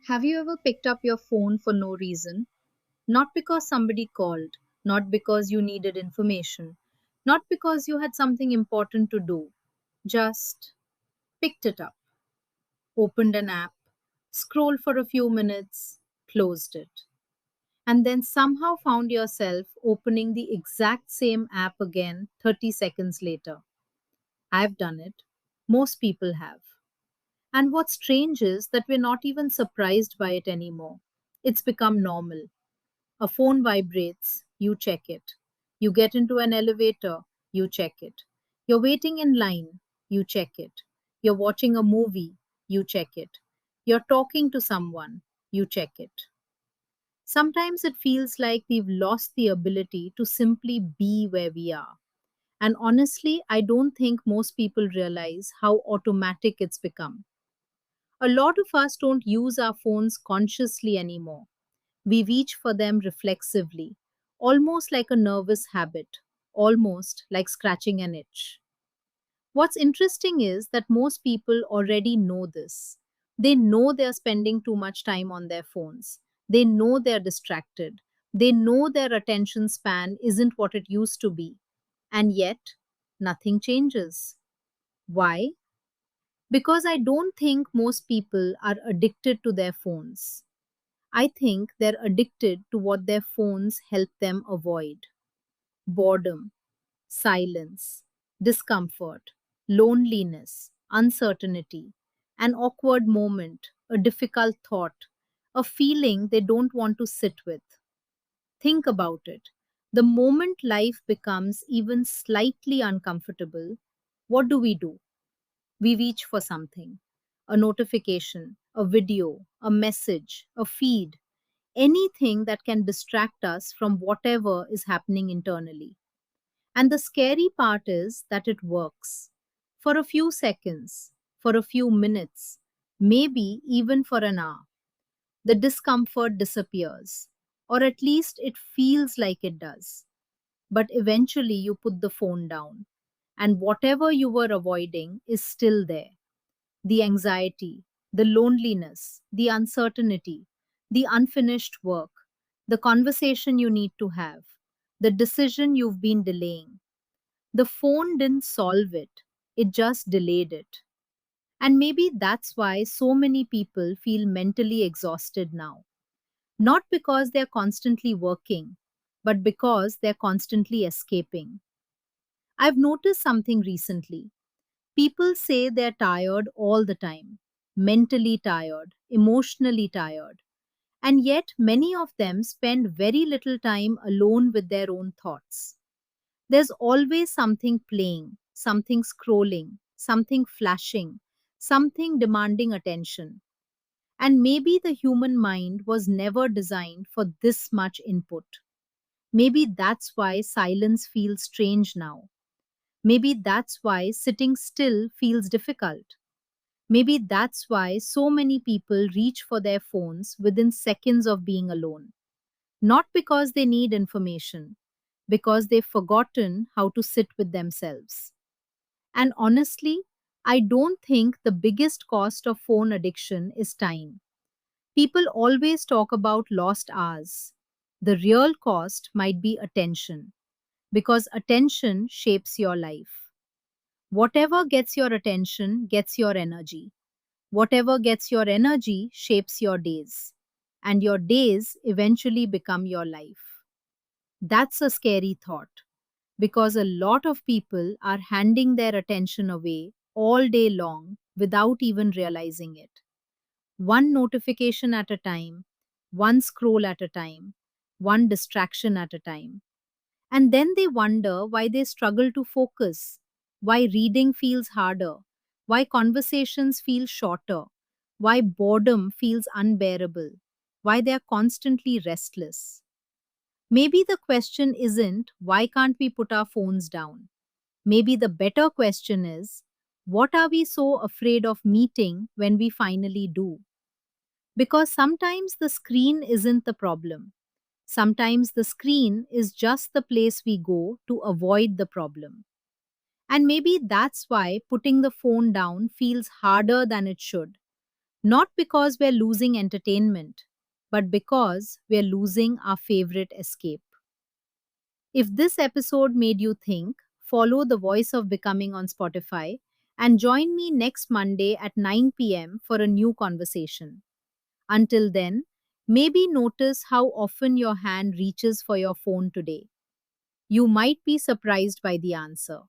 Have you ever picked up your phone for no reason? Not because somebody called, not because you needed information, not because you had something important to do. Just picked it up, opened an app, scrolled for a few minutes, closed it, and then somehow found yourself opening the exact same app again 30 seconds later. I've done it. Most people have. And what's strange is that we're not even surprised by it anymore. It's become normal. A phone vibrates, you check it. You get into an elevator, you check it. You're waiting in line, you check it. You're watching a movie, you check it. You're talking to someone, you check it. Sometimes it feels like we've lost the ability to simply be where we are. And honestly, I don't think most people realize how automatic it's become. A lot of us don't use our phones consciously anymore. We reach for them reflexively, almost like a nervous habit, almost like scratching an itch. What's interesting is that most people already know this. They know they're spending too much time on their phones. They know they're distracted. They know their attention span isn't what it used to be. And yet, nothing changes. Why? Because I don't think most people are addicted to their phones. I think they're addicted to what their phones help them avoid: boredom, silence, discomfort, loneliness, uncertainty, an awkward moment, a difficult thought, a feeling they don't want to sit with. Think about it. The moment life becomes even slightly uncomfortable, what do? We reach for something: a notification, a video, a message, a feed, anything that can distract us from whatever is happening internally. And the scary part is that it works. For a few seconds, for a few minutes, maybe even for an hour. The discomfort disappears, or at least it feels like it does. But eventually you put the phone down, and whatever you were avoiding is still there: the anxiety, the loneliness, the uncertainty, the unfinished work, the conversation you need to have, the decision you've been delaying. The phone didn't solve it, it just delayed it. And maybe that's why so many people feel mentally exhausted now. Not because they're constantly working, but because they're constantly escaping. I've noticed something recently. People say they're tired all the time, mentally tired, emotionally tired, and yet many of them spend very little time alone with their own thoughts. There's always something playing, something scrolling, something flashing, something demanding attention. And maybe the human mind was never designed for this much input. Maybe that's why silence feels strange now. Maybe that's why sitting still feels difficult. Maybe that's why so many people reach for their phones within seconds of being alone. Not because they need information, because they've forgotten how to sit with themselves. And honestly, I don't think the biggest cost of phone addiction is time. People always talk about lost hours. The real cost might be attention, because attention shapes your life. Whatever gets your attention gets your energy. Whatever gets your energy shapes your days, and your days eventually become your life. That's a scary thought because a lot of people are handing their attention away all day long without even realizing it. One notification at a time, one scroll at a time, one distraction at a time. And then they wonder why they struggle to focus, why reading feels harder, why conversations feel shorter, why boredom feels unbearable, why they are constantly restless. Maybe the question isn't why can't we put our phones down? Maybe the better question is what are we so afraid of meeting when we finally do? Because sometimes the screen isn't the problem. Sometimes the screen is just the place we go to avoid the problem. And maybe that's why putting the phone down feels harder than it should. Not because we're losing entertainment, but because we're losing our favorite escape. If this episode made you think, follow the Voice of Becoming on Spotify and join me next Monday at 9 p.m. for a new conversation. Until then, maybe notice how often your hand reaches for your phone today. You might be surprised by the answer.